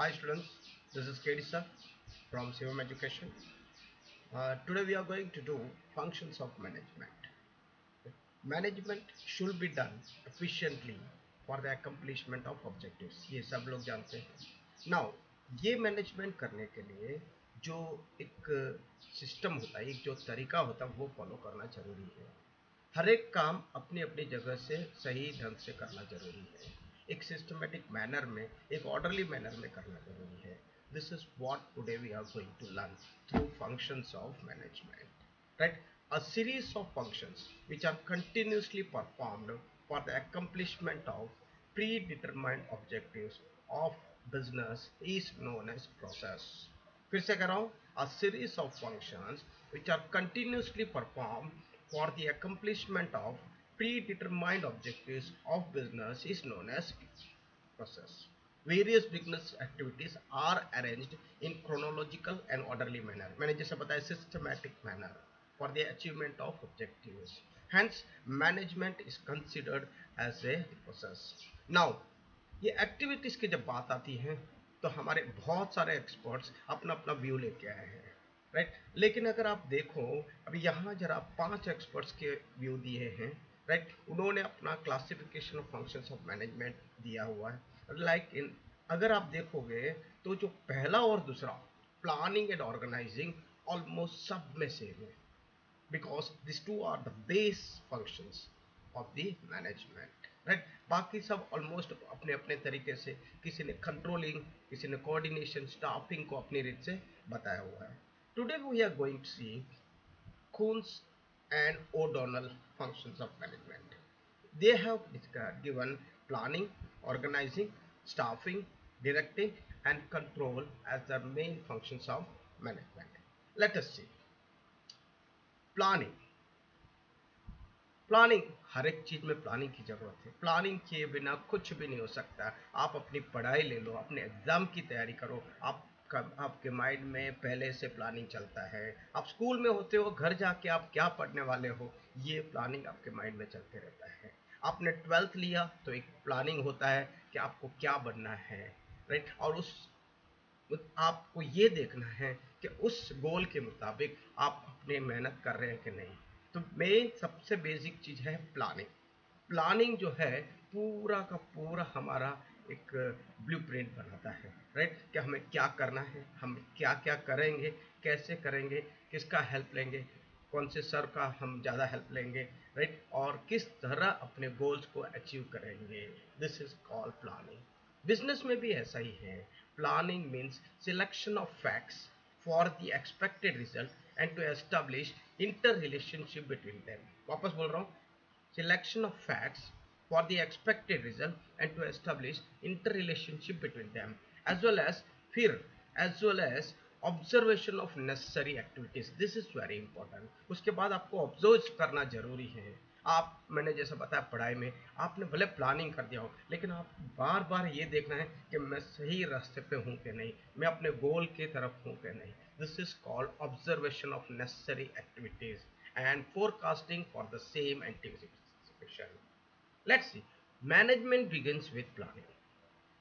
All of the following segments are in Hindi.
Hi students, this is KD sir from Sivam Education. Today we are going to do functions of management. Management should be done efficiently for the accomplishment of objectives. ये सब लोग जानते हैं. Now ये मैनेजमेंट करने के लिए जो एक सिस्टम होता है, एक जो तरीका होता है वो फॉलो करना जरूरी है. हर एक काम अपनी अपनी जगह से सही ढंग से करना जरूरी है. एक सिस्टमेटिक मैनर में, एक ऑर्डरली मैनर में करना जरूरी है. This is what today we are going to learn through functions of management, right? A series of functions which are continuously performed for the accomplishment of predetermined objectives of business is known as process. फिर से कर रहा हूँ. A series of functions which are continuously performed for the accomplishment of predetermined objectives of business is known as process. Various business activities are arranged in chronological and orderly manner. मैंने जैसे बताया systematic manner for the achievement of objectives. Hence, management is considered as a process. Now, ये एक्टिविटीज की जब बात आती है तो हमारे बहुत सारे एक्सपर्ट्स अपना अपना व्यू लेके आए हैं, राइट. लेकिन अगर आप देखो, अभी यहाँ जरा 5 एक्सपर्ट्स के व्यू दिए हैं, राइट. उन्होंने अपना classification of functions of management दिया हुआ है. लाइक इन, अगर आप देखोगे तो जो पहला और दूसरा, प्लानिंग एंड ऑर्गेनाइजिंग, ऑलमोस्ट सब में सेम है, because these two are the base functions of the management, right? बाकी सब ऑलमोस्ट अपने अपने तरीके से, किसी ने कंट्रोलिंग, किसी ने कोऑर्डिनेशन, स्टाफिंग को अपनी रीत से बताया हुआ है. Today we are going to see Kuhns and O'Donnell functions of management. They have given planning, organizing, staffing, directing, and control as the main functions of management. Let us see. Planning. Planning, हर एक चीज में प्लानिंग की जरूरत है. प्लानिंग किए बिना कुछ भी नहीं हो सकता. आप अपनी पढ़ाई ले लो, अपने एग्जाम की तैयारी करो, आपके माइंड में पहले से प्लानिंग चलता है. आप स्कूल में होते हो, घर जाके आप क्या पढ़ने वाले हो, ये प्लानिंग आपके माइंड में चलते रहता है. आपने 12th लिया तो एक प्लानिंग होता है कि आपको क्या बनना है, राइट. और उस आपको ये देखना है कि उस गोल के मुताबिक आप अपने मेहनत कर रहे हैं कि नहीं. तो मेन सबसे बेसिक चीज है प्लानिंग. प्लानिंग जो है पूरा का पूरा हमारा एक ब्लूप्रिंट बनाता है, राइट. कि हमें क्या करना है, हम क्या क्या करेंगे, कैसे करेंगे, किसका हेल्प लेंगे, कौन से सर का हम ज़्यादा हेल्प लेंगे, राइट. और किस तरह अपने गोल्स को अचीव करेंगे. This is called planning. Business में भी ऐसा ही है. Planning means selection of facts for the expected result and to establish inter relationship between them. वापस बोल रहा हूँ. Selection of facts for the expected result and to establish interrelationship between them, as well as fear, as well as observation of necessary activities. This is very important. उसके बाद आपको ऑब्जर्व करना जरूरी है. आप, मैंने जैसा बताया, पढ़ाई में आपने भले प्लानिंग कर दिया हो, लेकिन आप बार बार ये देखना है कि मैं सही रास्ते पे हूँ कि नहीं, मैं अपने गोल की तरफ हूँ कि नहीं. This is called observation of necessary activities and forecasting for the same anticipation. Let's see. Management begins with planning.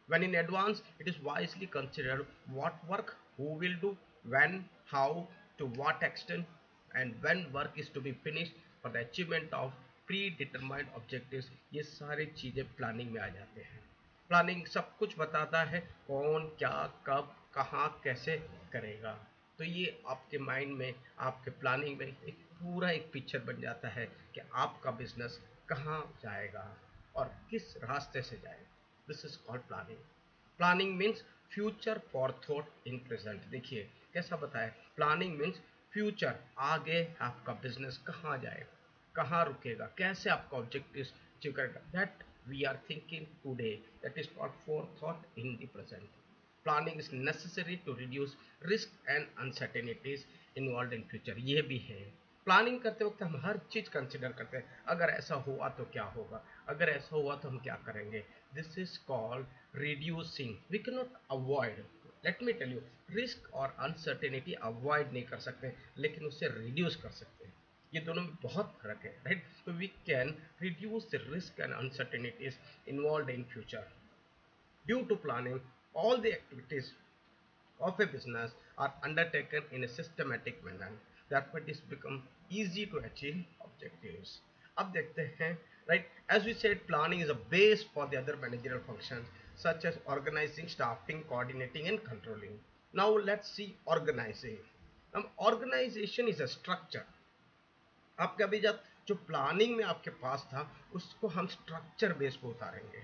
When in advance, it is wisely considered what work, who will do, when, how, to what extent, and when work is to be finished for the achievement of predetermined objectives. ये सारी चीजें प्लानिंग में आ जाते हैं. प्लानिंग सब कुछ बताता है, कौन क्या कब कहाँ कैसे करेगा. तो ये आपके माइंड में, आपके प्लानिंग में एक पूरा एक पिक्चर बन जाता है कि आपका बिजनेस कहाँ जाएगा और किस रास्ते से जाएगा. This is called planning. Planning means future for thought in present. देखिए कैसा बताया. प्लानिंग मीन्स फ्यूचर, आगे आपका बिजनेस कहाँ जाएगा, कहाँ रुकेगा, कैसे आपका ऑब्जेक्टिव अचीव करेगा. That we are thinking today. That is called for thought in the present. Planning is necessary to reduce risk and uncertainties involve in future. ये भी है. प्लानिंग करते वक्त हम हर चीज कंसिडर करते हैं. अगर ऐसा हुआ तो क्या होगा, अगर ऐसा हुआ तो हम क्या करेंगे. This is called reducing. We can not avoid. Let me tell you, risk और अनसर्टेनिटी अवॉइड नहीं कर सकते, लेकिन उसे रिड्यूस कर सकते हैं. ये दोनों में बहुत फर्क है, राइट. तो we can reduce the risk and uncertainties involve in future. Due to planning, All the activities of a business are undertaken in a systematic manner that it is become easy to achieve objectives. अब देखते हैं, right, as we said, planning is a base for the other managerial functions such as organizing, staffing, coordinating and controlling. Now let's see organizing. Organization is a structure. आपका अभी जब जो प्लानिंग में आपके पास था उसको हम स्ट्रक्चर बेस पे उतारेंगे,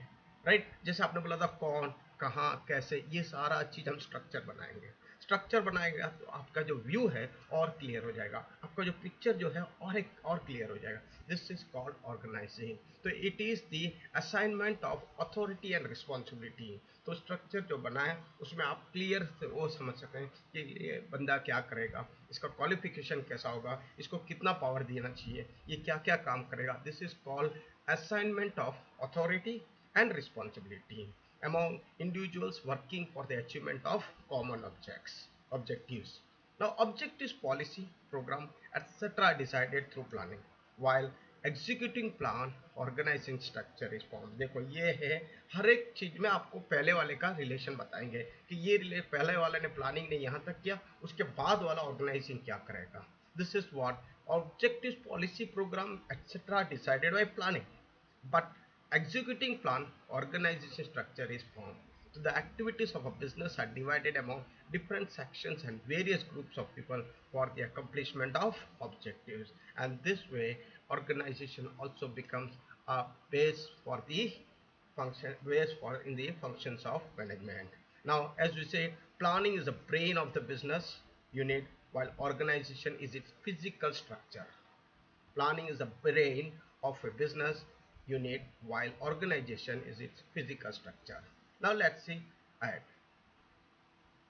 राइट। जैसे आपने बोला था कौन, कहाँ, कैसे, ये सारा चीज हम स्ट्रक्चर बनाएंगे। स्ट्रक्चर बनाएगा तो आपका जो व्यू है और क्लियर हो जाएगा, आपका जो पिक्चर जो है और एक और क्लियर हो जाएगा। This is called organising. तो it is the assignment of authority and responsibility. तो स्ट्रक्चर जो बना है उसमें आप क्लियर से वो समझ सकें कि ये बंदा क्या करेगा, इसका क्वालिफिकेशन कैसा होगा, इसको कितना पावर देना चाहिए, ये क्या क्या काम करेगा। This is called assignment of authority and responsibility among individuals working for the achievement of common objectives. Now, objectives, policy, program, etc. are decided through planning, while executing plan, organizing structure is formed. देखो ये है, हर एक चीज में आपको पहले वाले का रिलेशन बताएंगे कि ये पहले वाले ने प्लानिंग ने यहाँ तक किया, उसके बाद वाला ऑर्गेनाइजिंग क्या करेगा। This is what objectives, policy, program, etc. decided by planning, but executing plan, organization structure is formed. So the activities of a business are divided among different sections and various groups of people for the accomplishment of objectives, and this way organization also becomes a base for the base for in the functions of management. Now, as we say, planning is the brain of the business unit, while organization is its physical structure. Planning is the brain of a business unit, while organization is its physical structure. Now let's see ahead.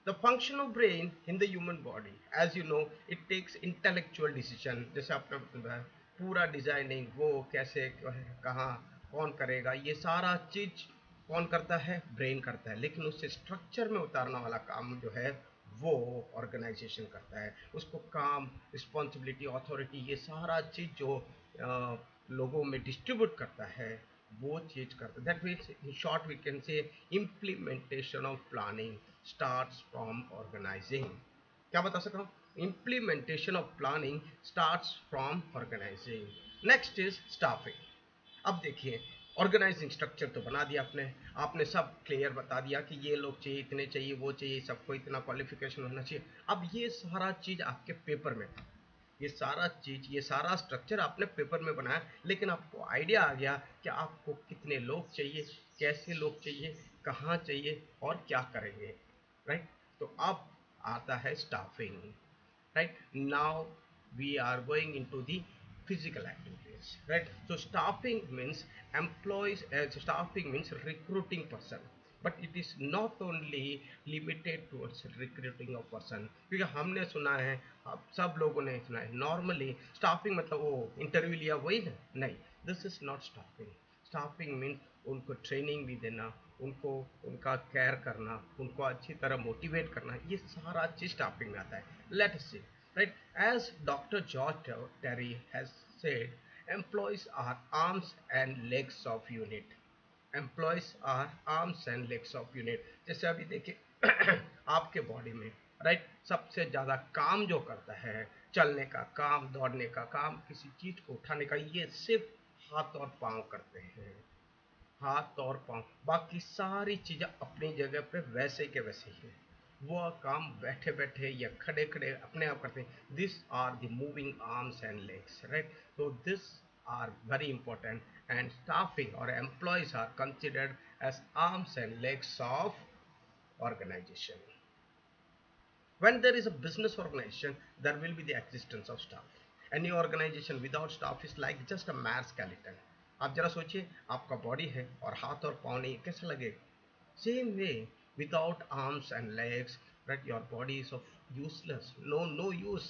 The function of brain in the human body, as you know, it takes intellectual decision. जैसे आपने बताया पूरा डिजाइनिंग, वो कैसे, कहाँ, कौन करेगा, ये सारा चीज कौन करता है, ब्रेन करता है। लेकिन उससे स्ट्रक्चर में उतारने वाला काम जो है वो ऑर्गेनाइजेशन करता है। उसको काम, रिस्पॉन्सिबिलिटी, अथॉरिटी, ये सारा चीज जो लोगों में डिस्ट्रीब्यूट करता है वो चीज करता है। That means in short we can say implementation of planning starts from organizing. क्या बता सकता हूँ, implementation of planning starts from organizing. Next is staffing. अब देखिए, ऑर्गेनाइजिंग स्ट्रक्चर तो बना दिया आपने, आपने सब क्लियर बता दिया कि ये लोग चाहिए, इतने चाहिए, वो चाहिए, सबको इतना क्वालिफिकेशन होना चाहिए। अब ये सारा चीज आपके पेपर में था, ये सारा चीज, ये सारा स्ट्रक्चर आपने पेपर में बनाया, लेकिन आपको आइडिया आ गया कि आपको कितने लोग चाहिए, कैसे लोग चाहिए, कहाँ चाहिए और क्या करेंगे, राइट। तो अब आता है staffing, right? Now we are going into the physical activities, right? So staffing means employees, staffing means recruiting person, but it is not only limited towards recruiting of person, क्योंकि हमने सुना है, अब सब लोगों ने सुना है नॉर्मली स्टाफिंग मतलब वो इंटरव्यू लिया वही है, नहीं, this is not staffing. Staffing means उनको ट्रेनिंग भी देना, उनको उनका केयर करना, उनको अच्छी तरह मोटिवेट करना, ये सारा चीज स्टाफिंग में आता है। Let us see, right? As Dr. George Terry has said, employees are arms and legs of unit. Employees are arms and legs of unit. जैसे अभी देखिए आपके बॉडी में, राइट, सबसे ज्यादा काम जो करता है, चलने का काम, दौड़ने का काम, किसी चीज को उठाने का, ये सिर्फ हाथ और पांव करते हैं। हाथ और पांव, बाकी सारी चीजें अपनी जगह पे वैसे के वैसे ही है। वो काम बैठे बैठे या खड़े खड़े अपने आप करते हैं। This are the moving arms and legs, right. so this are very important and staffing or employees are considered as arms and legs of organization. When there is a business organization, there will be the existence of staff. Any organization without staff is like just a mere skeleton. आप जरा सोचिए, आपका बॉडी है और हाथ और पाँव नहीं, कैसा लगेगा? Same way, without arms and legs, right, your body is of useless, no use,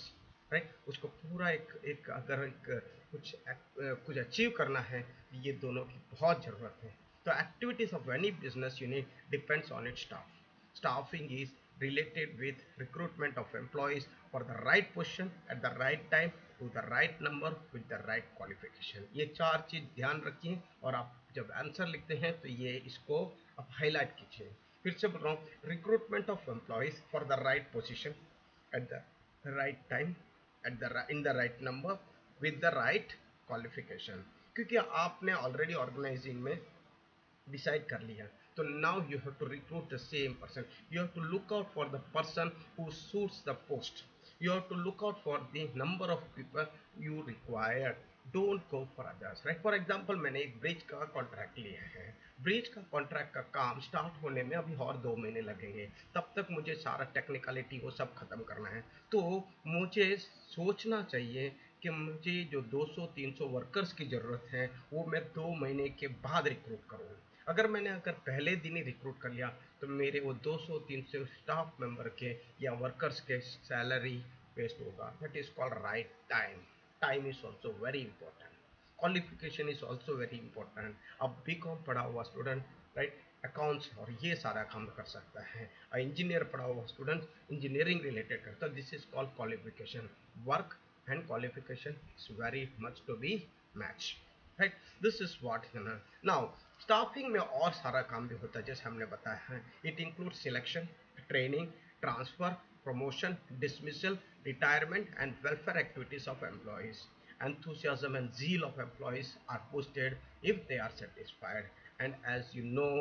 right. उसको पूरा एक अगर एक कुछ अचीव करना है, ये दोनों की बहुत ज़रूरत है। तो activities of any business unit depends on it staff. Staffing is related with recruitment of employees for the right position at the right time to the right number with the right qualification. ये चार चीज ध्यान रखिए और आप जब आंसर लिखते हैं तो ये इसको आप हाईलाइट कीजिए। फिर से बोल रहा हूँ, recruitment of employees for the right position at the right time in the right number with the right qualification. क्योंकि आपने ऑलरेडी ऑर्गेनाइजिंग में डिसाइड कर लिया, तो now you have to recruit the same person, you have to look out for the person who suits the post, you have to look out for the number of people you require, don't go for others, right? For example, मैंने एक ब्रिज का कॉन्ट्रैक्ट लिया है, ब्रिज का कॉन्ट्रैक्ट का काम स्टार्ट होने में अभी और 2 महीने लगेंगे, तब तक मुझे सारा टेक्निकलिटी वो सब खत्म करना है। तो मुझे सोचना चाहिए कि मुझे जो 200-300 वर्कर्स की ज़रूरत है वो मैं 2 महीने के बाद रिक्रूट करूँ। अगर पहले दिन ही रिक्रूट कर लिया तो मेरे वो 200-300 स्टाफ मेंबर के या वर्कर्स के सैलरी वेस्ट होगा। That is called right time. Time is also very important, qualification is also very important. अब बीकॉम पढ़ा हुआ स्टूडेंट, राइट, अकाउंट्स और ये सारा काम कर सकता है, इंजीनियर पढ़ा हुआ स्टूडेंट इंजीनियरिंग रिलेटेड करता है। This is called qualification. Work and qualification is very much to be match, right? This is what है ना। नाउ स्टाफिंग में और सारा काम भी होता है जैसे हमने बताया है। It include selection, training, transfer, promotion, dismissal, retirement, and welfare activities of employees. Enthusiasm and zeal of employees are boosted if they are satisfied. And as you know,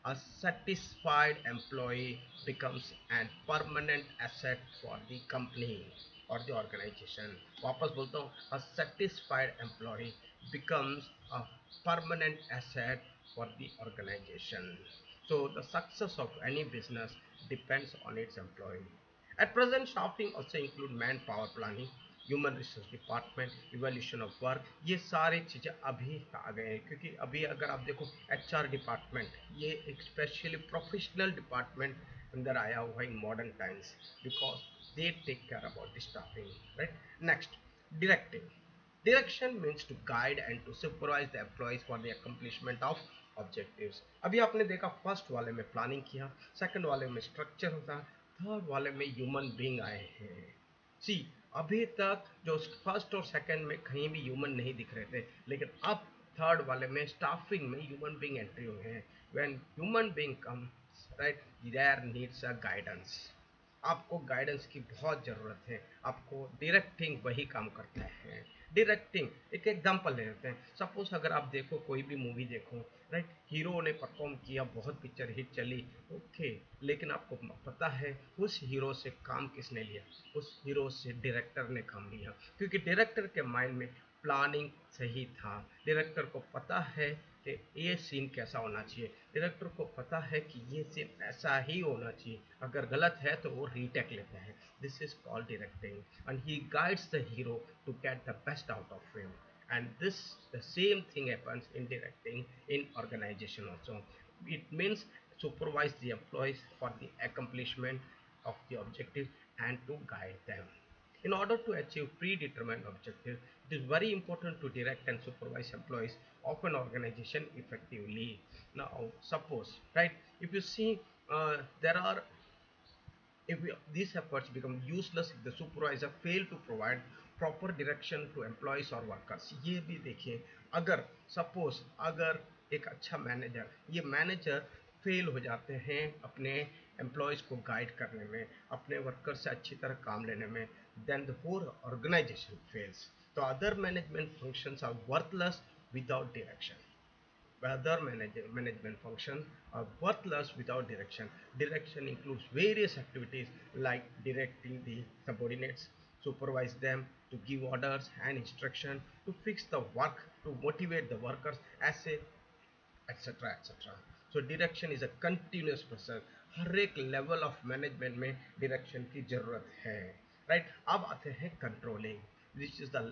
a satisfied employee becomes a permanent asset for the company or the organization. वापस बोलता हूँ, a satisfied employee becomes a permanent asset for the organization. So the success of any business depends on its employee. At present, staffing also include manpower planning, human resource department, evolution of work, ये सारी चीज़ें अभी आ गए हैं। क्योंकि अभी अगर आप देखो एचआर डिपार्टमेंट, ये एक स्पेशली प्रोफेशनल डिपार्टमेंट अंदर आया हुआ है in modern times, because they take care about the staffing, right? Next, directing. Direction means to guide and to supervise the employees for the accomplishment of objectives. अभी आपने देखा फर्स्ट वाले में प्लानिंग किया, सेकंड वाले में स्ट्रक्चर होता, थर्ड वाले में ह्यूमन बीइंग आए हैं। सी, अभी तक जो फर्स्ट और सेकंड में कहीं भी ह्यूमन नहीं दिख रहे थे, लेकिन अब थर्ड वाले में स्टाफिंग में ह्यूमन बीइंग एंट्री हुए हैं। When human being comes, right, there needs a guidance. आपको गाइडेंस की बहुत ज़रूरत है। आपको डायरेक्टिंग वही काम करता है। डायरेक्टिंग, एक एग्जांपल ले लेते हैं। सपोज अगर आप देखो, कोई भी मूवी देखो, राइट, हीरो ने परफॉर्म किया, बहुत पिक्चर हिट चली, ओके, लेकिन आपको पता है उस हीरो से काम किसने लिया? उस हीरो से डायरेक्टर ने काम लिया, क्योंकि डायरेक्टर के माइंड में प्लानिंग सही था। डायरेक्टर को पता है कि ये सीन कैसा होना चाहिए, डायरेक्टर को पता है कि ये सीन ऐसा ही होना चाहिए, अगर गलत है तो वो रीटेक लेता है। This is called directing and he guides the hero to get the best out of him. And this, the same thing happens in directing in organization also. It means supervise the employees for the accomplishment of the objective and to guide them. In order to achieve predetermined objective, it is very important to direct and supervise employees of an organization effectively. Now, suppose, right, if you see, there are, these efforts become useless if the supervisor fail to provide proper direction to employees or workers. ये भी देखिए, अगर सपोज अगर एक अच्छा मैनेजर, ये मैनेजर फेल हो जाते हैं अपने एम्प्लॉयज़ को गाइड करने में, अपने वर्कर से अच्छी तरह काम लेने में, then the whole organisation fails. तो other management functions are worthless without direction. Other management functions are worthless without direction. Direction includes various activities like directing the subordinates, supervise them, to give orders and instruction, to fix the work, to motivate the workers, etc. etc. So direction is a continuous process. हर एक लेवल ऑफ मैनेजमेंट में डायरेक्शन की जरूरत है, राइट? अब आते हैं controlling, which is the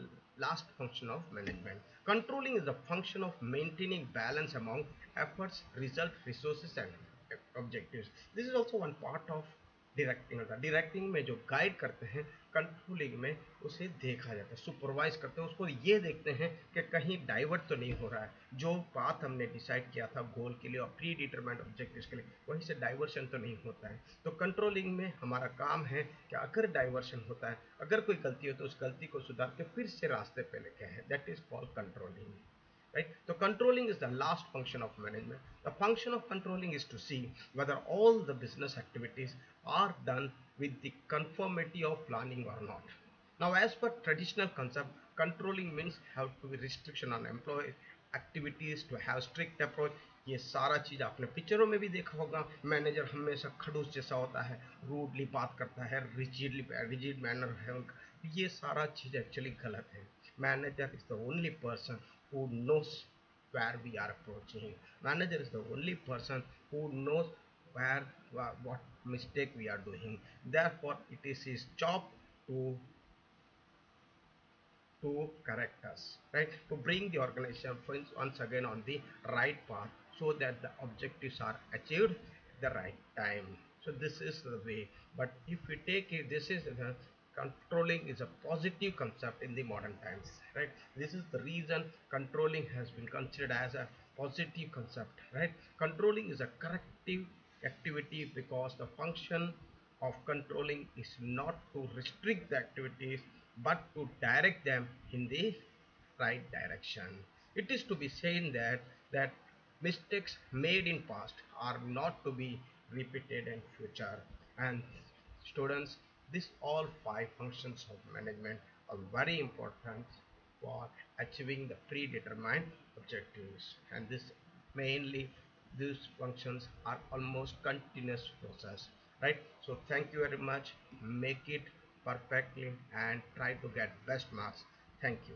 last function of management. Controlling is the function of maintaining balance among efforts, result, resources and objectives. This is also one part of directing होता है। डायरेक्टिंग में जो गाइड करते हैं, कंट्रोलिंग में उसे देखा जाता है, सुपरवाइज करते हैं, उसको ये देखते हैं कि कहीं डाइवर्ट तो नहीं हो रहा है, जो बात हमने डिसाइड किया था गोल के लिए और प्री डिटरमाइंड ऑब्जेक्टिव्स के लिए, वहीं से डाइवर्शन तो नहीं होता है। तो कंट्रोलिंग में हमारा काम है कि अगर डाइवर्शन होता है, अगर कोई गलती हो तो उस गलती को सुधार के फिर से रास्ते पे लेके आए, that is called controlling, right? So controlling is the last function of management. The function of controlling is to see whether all the business activities are done with the conformity of planning or not. Now, as per traditional concept, controlling means have to be restriction on employee activities to have strict approach. ये सारा चीज आपने पिक्चरों में भी देखा होगा, मैनेजर हमेशा खड़ूस जैसा होता है, रूडली बात करता है, रिजिड मैनर है उनका, ये सारा चीज एक्चुअली गलत है. Manager is the only person who knows where we are approaching. Manager is the only person who knows where what mistake we are doing. Therefore, it is his job to correct us, right? To bring the organization once again on the right path so that the objectives are achieved the right time. So this is the way. But if we take it, this is the controlling is a positive concept in the modern times, right? This is the reason controlling has been considered as a positive concept, right? Controlling is a corrective activity because the function of controlling is not to restrict the activities but to direct them in the right direction. It is to be seen that mistakes made in past are not to be repeated in future. And students, this all five functions of management are very important for achieving the predetermined objectives. And this mainly these functions are almost continuous process, right? So thank you very much. Make it perfectly and try to get best marks. Thank you.